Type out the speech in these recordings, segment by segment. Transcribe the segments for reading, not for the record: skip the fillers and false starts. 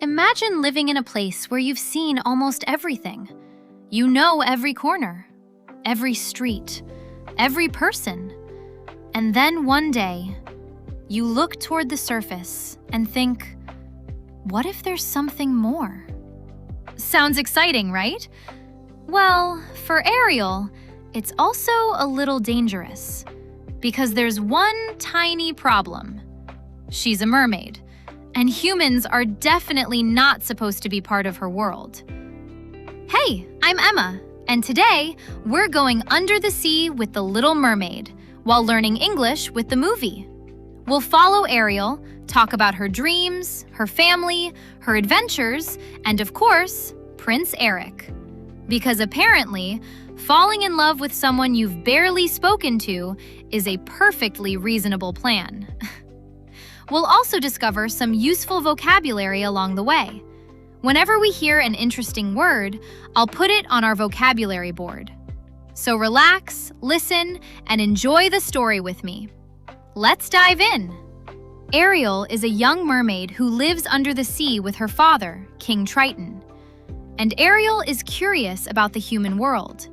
Imagine living in a place where you've seen almost everything. You know every corner, every street, every person. And then one day, you look toward the surface and think, what if there's something more? Sounds exciting, right? Well, for Ariel, it's also a little dangerous, because there's one tiny problem. She's a mermaid, and humans are definitely not supposed to be part of her world. Hey, I'm Emma, and today we're going under the sea with the Little Mermaid while learning English with the movie. We'll follow Ariel, talk about her dreams, her family, her adventures, and of course, Prince Eric. Because apparently, falling in love with someone you've barely spoken to is a perfectly reasonable plan. We'll also discover some useful vocabulary along the way. Whenever we hear an interesting word, I'll put it on our vocabulary board. So relax, listen, and enjoy the story with me. Let's dive in. Ariel is a young mermaid who lives under the sea with her father, King Triton. And Ariel is curious about the human world.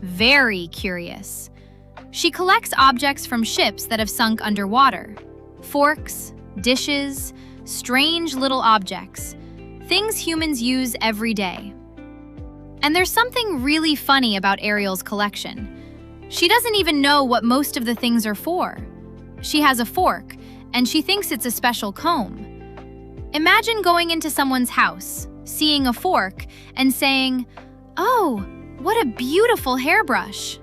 Very curious. She collects objects from ships that have sunk underwater. Forks, dishes, strange little objects. Things humans use every day. And there's something really funny about Ariel's collection. She doesn't even know what most of the things are for. She has a fork, and she thinks it's a special comb. Imagine going into someone's house, seeing a fork, and saying, "Oh, what a beautiful hairbrush."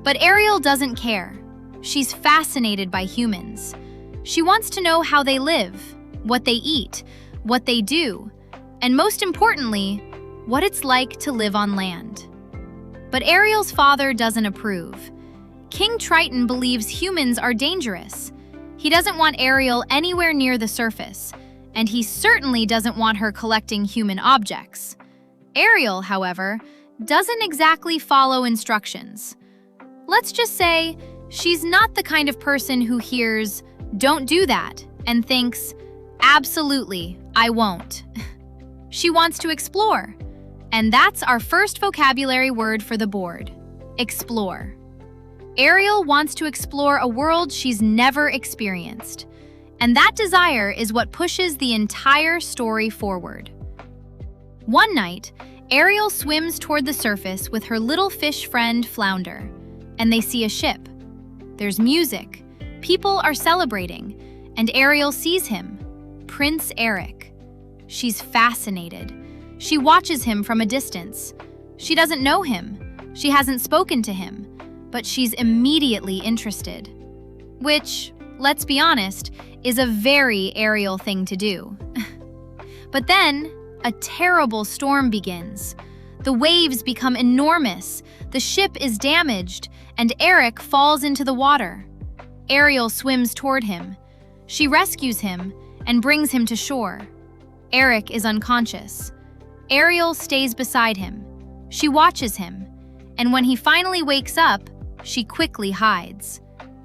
But Ariel doesn't care. She's fascinated by humans. She wants to know how they live, what they eat, what they do, and most importantly, what it's like to live on land. But Ariel's father doesn't approve. King Triton believes humans are dangerous. He doesn't want Ariel anywhere near the surface, and he certainly doesn't want her collecting human objects. Ariel, however, doesn't exactly follow instructions. Let's just say she's not the kind of person who hears, "Don't do that," and thinks, "Absolutely, I won't." She wants to explore. And that's our first vocabulary word for the board: explore. Ariel wants to explore a world she's never experienced. And that desire is what pushes the entire story forward. One night, Ariel swims toward the surface with her little fish friend Flounder, and they see a ship. There's music, people are celebrating, and Ariel sees him, Prince Eric. She's fascinated. She watches him from a distance. She doesn't know him. She hasn't spoken to him, but she's immediately interested. Which, let's be honest, is a very Ariel thing to do. But then, a terrible storm begins. The waves become enormous, the ship is damaged, and Eric falls into the water. Ariel swims toward him. She rescues him and brings him to shore. Eric is unconscious. Ariel stays beside him. She watches him, and when he finally wakes up, she quickly hides.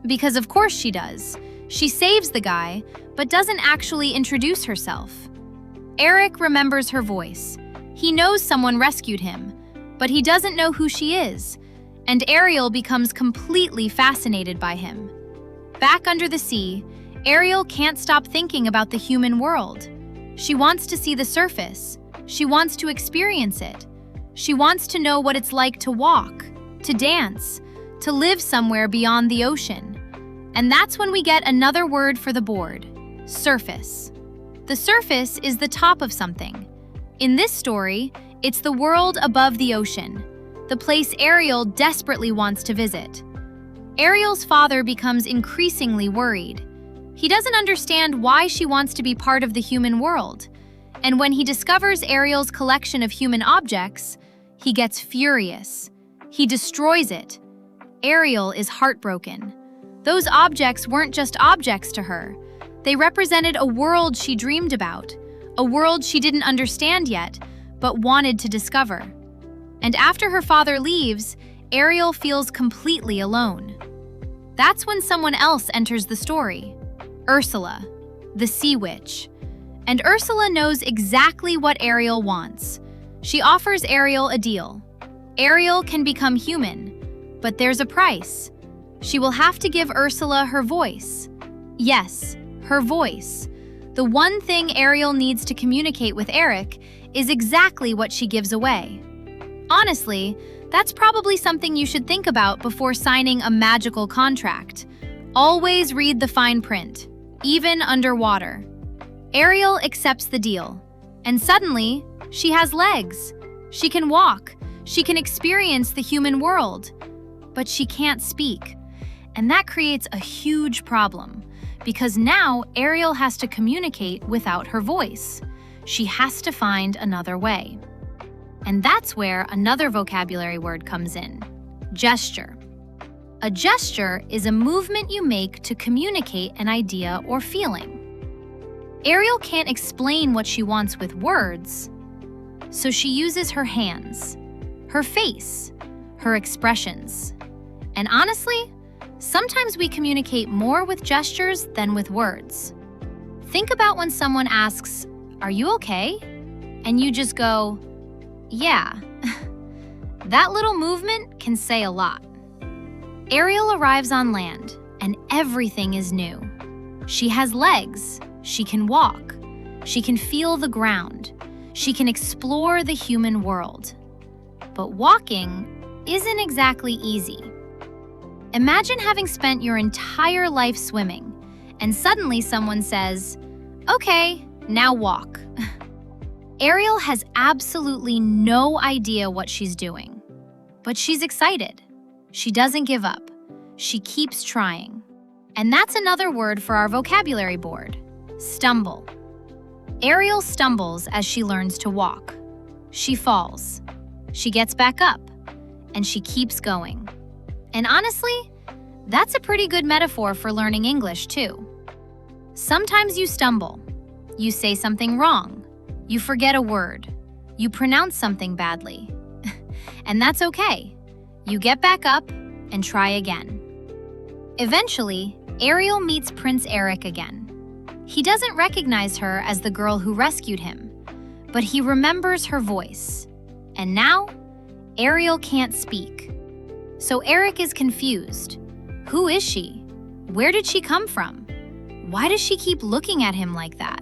Because of course she does. She saves the guy, but doesn't actually introduce herself. Eric remembers her voice. He knows someone rescued him, but he doesn't know who she is, and Ariel becomes completely fascinated by him. Back under the sea, Ariel can't stop thinking about the human world. She wants to see the surface. She wants to experience it. She wants to know what it's like to walk, to dance, to live somewhere beyond the ocean. And that's when we get another word for the board: surface. The surface is the top of something. In this story, it's the world above the ocean, the place Ariel desperately wants to visit. Ariel's father becomes increasingly worried. He doesn't understand why she wants to be part of the human world. And when he discovers Ariel's collection of human objects, he gets furious. He destroys it. Ariel is heartbroken. Those objects weren't just objects to her. They represented a world she dreamed about, a world she didn't understand yet, but wanted to discover. And after her father leaves, Ariel feels completely alone. That's when someone else enters the story: Ursula, the sea witch. And Ursula knows exactly what Ariel wants. She offers Ariel a deal. Ariel can become human, but there's a price. She will have to give Ursula her voice. Yes, her voice. The one thing Ariel needs to communicate with Eric is exactly what she gives away. Honestly, that's probably something you should think about before signing a magical contract. Always read the fine print, even underwater. Ariel accepts the deal, and suddenly, she has legs. She can walk. She can experience the human world. But she can't speak. And that creates a huge problem, because now Ariel has to communicate without her voice. She has to find another way. And that's where another vocabulary word comes in: gesture. A gesture is a movement you make to communicate an idea or feeling. Ariel can't explain what she wants with words, so she uses her hands, her face, her expressions. And honestly, sometimes we communicate more with gestures than with words. Think about when someone asks, "Are you okay?" And you just go, "Yeah." That little movement can say a lot. Ariel arrives on land, and everything is new. She has legs. She can walk. She can feel the ground. She can explore the human world. But walking isn't exactly easy. Imagine having spent your entire life swimming, and suddenly someone says, "Okay, now walk." Ariel has absolutely no idea what she's doing. But she's excited. She doesn't give up. She keeps trying. And that's another word for our vocabulary board: stumble. Ariel stumbles as she learns to walk. She falls. She gets back up. And she keeps going. And honestly, that's a pretty good metaphor for learning English, too. Sometimes you stumble. You say something wrong. You forget a word. You pronounce something badly. And that's okay. You get back up and try again. Eventually, Ariel meets Prince Eric again. He doesn't recognize her as the girl who rescued him, but he remembers her voice. And now, Ariel can't speak. So Eric is confused. Who is she? Where did she come from? Why does she keep looking at him like that?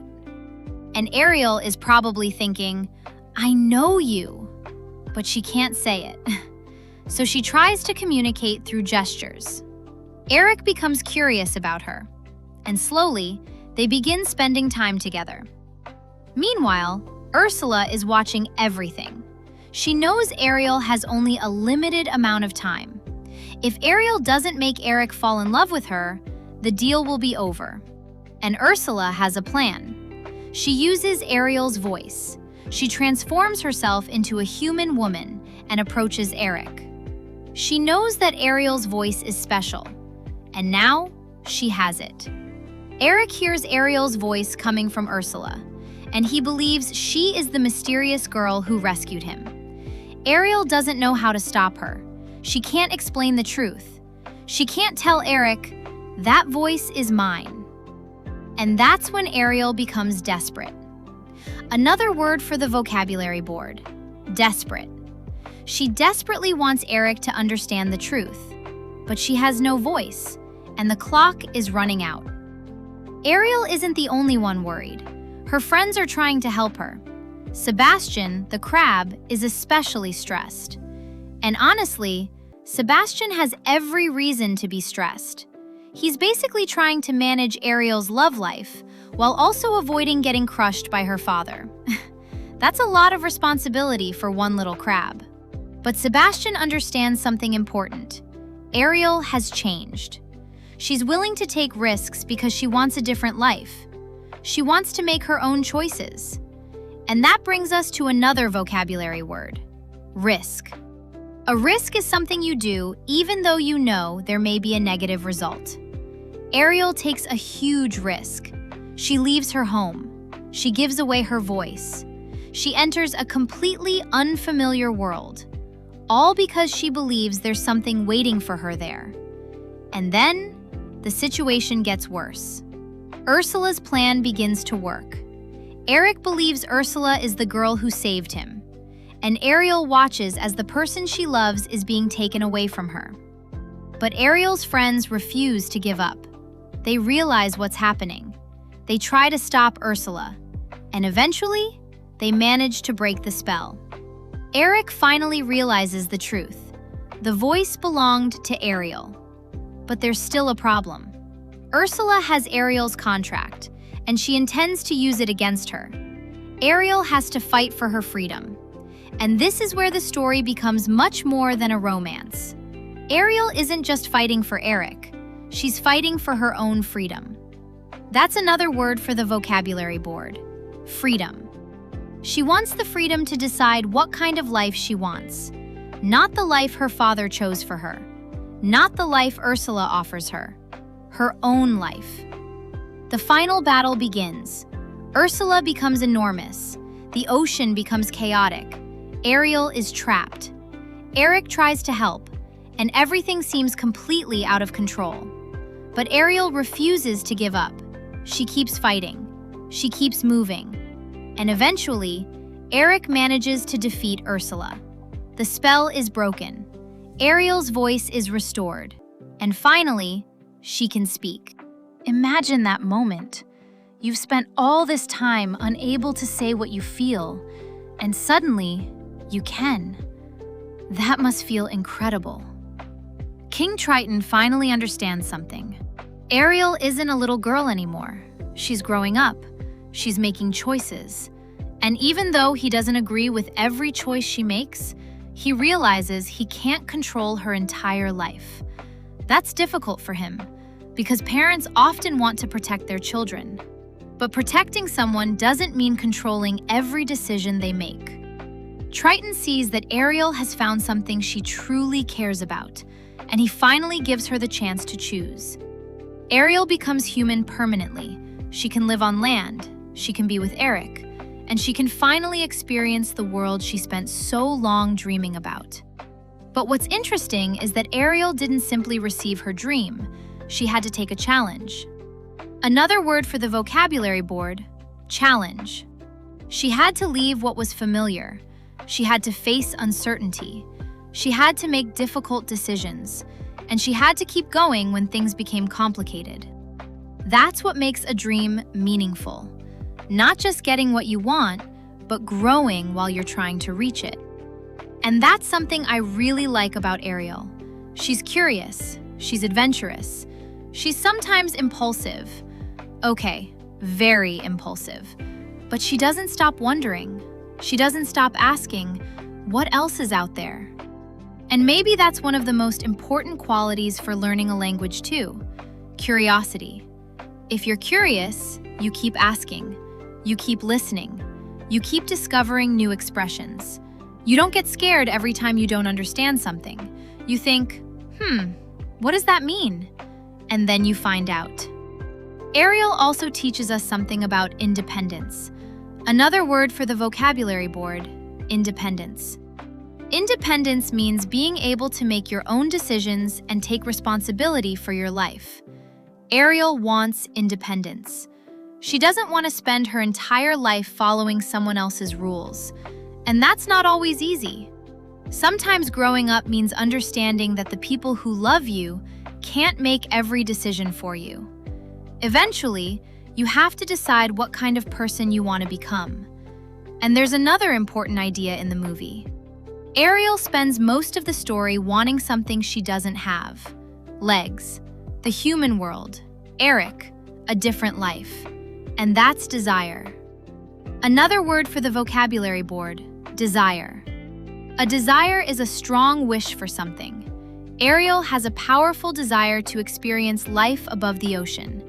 And Ariel is probably thinking, "I know you," but she can't say it. So she tries to communicate through gestures. Eric becomes curious about her, and slowly, they begin spending time together. Meanwhile, Ursula is watching everything. She knows Ariel has only a limited amount of time. If Ariel doesn't make Eric fall in love with her, the deal will be over. And Ursula has a plan. She uses Ariel's voice. She transforms herself into a human woman and approaches Eric. She knows that Ariel's voice is special, and now she has it. Eric hears Ariel's voice coming from Ursula, and he believes she is the mysterious girl who rescued him. Ariel doesn't know how to stop her. She can't explain the truth. She can't tell Eric, "That voice is mine." And that's when Ariel becomes desperate. Another word for the vocabulary board: desperate. She desperately wants Eric to understand the truth, but she has no voice, and the clock is running out. Ariel isn't the only one worried. Her friends are trying to help her. Sebastian, the crab, is especially stressed. And honestly, Sebastian has every reason to be stressed. He's basically trying to manage Ariel's love life while also avoiding getting crushed by her father. That's a lot of responsibility for one little crab. But Sebastian understands something important. Ariel has changed. She's willing to take risks because she wants a different life. She wants to make her own choices. And that brings us to another vocabulary word: risk. A risk is something you do even though you know there may be a negative result. Ariel takes a huge risk. She leaves her home. She gives away her voice. She enters a completely unfamiliar world, all because she believes there's something waiting for her there. And then, the situation gets worse. Ursula's plan begins to work. Eric believes Ursula is the girl who saved him, and Ariel watches as the person she loves is being taken away from her. But Ariel's friends refuse to give up. They realize what's happening. They try to stop Ursula, and eventually, they manage to break the spell. Eric finally realizes the truth. The voice belonged to Ariel. But there's still a problem. Ursula has Ariel's contract, and she intends to use it against her. Ariel has to fight for her freedom. And this is where the story becomes much more than a romance. Ariel isn't just fighting for Eric. She's fighting for her own freedom. That's another word for the vocabulary board: freedom. She wants the freedom to decide what kind of life she wants. Not the life her father chose for her. Not the life Ursula offers her. Her own life. The final battle begins. Ursula becomes enormous. The ocean becomes chaotic. Ariel is trapped. Eric tries to help, and everything seems completely out of control. But Ariel refuses to give up. She keeps fighting. She keeps moving. And eventually, Eric manages to defeat Ursula. The spell is broken. Ariel's voice is restored. And finally, she can speak. Imagine that moment. You've spent all this time unable to say what you feel, and suddenly, you can. That must feel incredible. King Triton finally understands something. Ariel isn't a little girl anymore. She's growing up. She's making choices. And even though he doesn't agree with every choice she makes, he realizes he can't control her entire life. That's difficult for him, because parents often want to protect their children. But protecting someone doesn't mean controlling every decision they make. Triton sees that Ariel has found something she truly cares about, and he finally gives her the chance to choose. Ariel becomes human permanently. She can live on land, she can be with Eric, and she can finally experience the world she spent so long dreaming about. But what's interesting is that Ariel didn't simply receive her dream. She had to take a challenge. Another word for the vocabulary board: challenge. She had to leave what was familiar. She had to face uncertainty. She had to make difficult decisions. And she had to keep going when things became complicated. That's what makes a dream meaningful. Not just getting what you want, but growing while you're trying to reach it. And that's something I really like about Ariel. She's curious. She's adventurous. She's sometimes impulsive. Okay, very impulsive. But she doesn't stop wondering. She doesn't stop asking, what else is out there? And maybe that's one of the most important qualities for learning a language too: curiosity. If you're curious, you keep asking, you keep listening, you keep discovering new expressions. You don't get scared every time you don't understand something. You think, what does that mean? And then you find out. Ariel also teaches us something about independence. Another word for the vocabulary board: independence. Independence means being able to make your own decisions and take responsibility for your life. Ariel wants independence. She doesn't want to spend her entire life following someone else's rules. And that's not always easy. Sometimes growing up means understanding that the people who love you can't make every decision for you. Eventually, you have to decide what kind of person you want to become. And there's another important idea in the movie. Ariel spends most of the story wanting something she doesn't have: legs, the human world, Eric, a different life. And that's desire. Another word for the vocabulary board: desire. A desire is a strong wish for something. Ariel has a powerful desire to experience life above the ocean,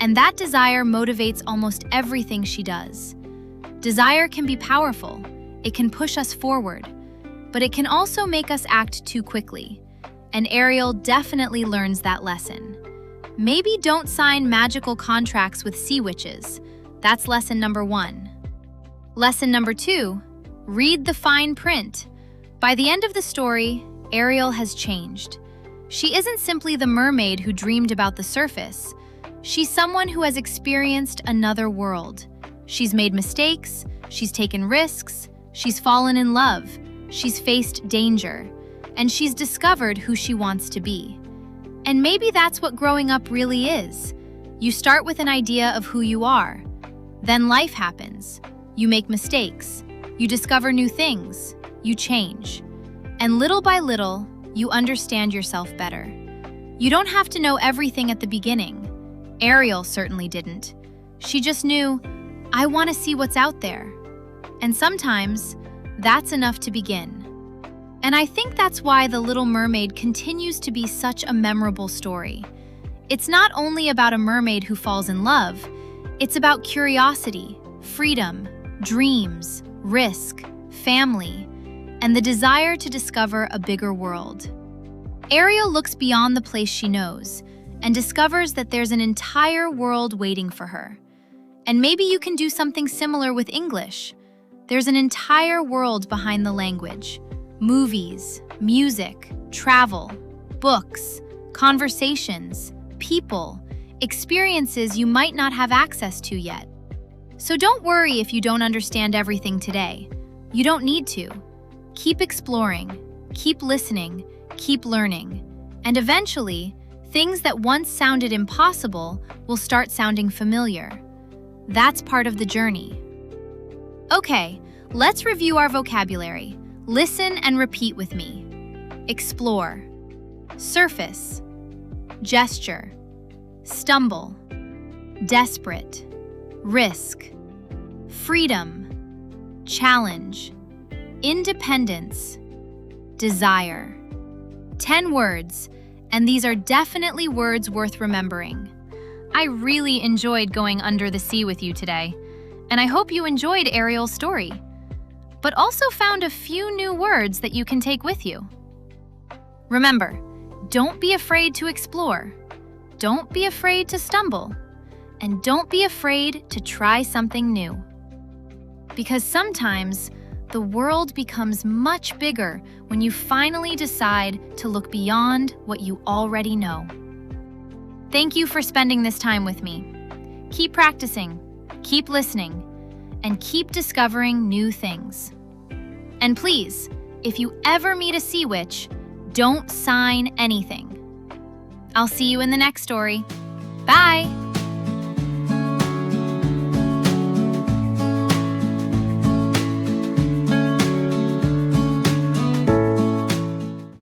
and that desire motivates almost everything she does. Desire can be powerful. It can push us forward. But it can also make us act too quickly. And Ariel definitely learns that lesson. Maybe don't sign magical contracts with sea witches. That's lesson number 1. Lesson number 2, read the fine print. By the end of the story, Ariel has changed. She isn't simply the mermaid who dreamed about the surface. She's someone who has experienced another world. She's made mistakes, she's taken risks, she's fallen in love, she's faced danger, and she's discovered who she wants to be. And maybe that's what growing up really is. You start with an idea of who you are. Then life happens. You make mistakes. You discover new things. You change. And little by little, you understand yourself better. You don't have to know everything at the beginning. Ariel certainly didn't. She just knew, I want to see what's out there. And sometimes, that's enough to begin. And I think that's why The Little Mermaid continues to be such a memorable story. It's not only about a mermaid who falls in love, it's about curiosity, freedom, dreams, risk, family, and the desire to discover a bigger world. Ariel looks beyond the place she knows and discovers that there's an entire world waiting for her. And maybe you can do something similar with English. There's an entire world behind the language. Movies, music, travel, books, conversations, people, experiences you might not have access to yet. So don't worry if you don't understand everything today. You don't need to. Keep exploring, keep listening, keep learning, and eventually, things that once sounded impossible will start sounding familiar. That's part of the journey. Okay, let's review our vocabulary. Listen and repeat with me. Explore, surface, gesture, stumble, desperate, risk, freedom, challenge, independence, desire. 10 words, and these are definitely words worth remembering. I really enjoyed going under the sea with you today, and I hope you enjoyed Ariel's story, but also found a few new words that you can take with you. Remember, don't be afraid to explore, don't be afraid to stumble, and don't be afraid to try something new. Because sometimes, the world becomes much bigger when you finally decide to look beyond what you already know. Thank you for spending this time with me. Keep practicing, keep listening, and keep discovering new things. And please, if you ever meet a sea witch, don't sign anything. I'll see you in the next story. Bye!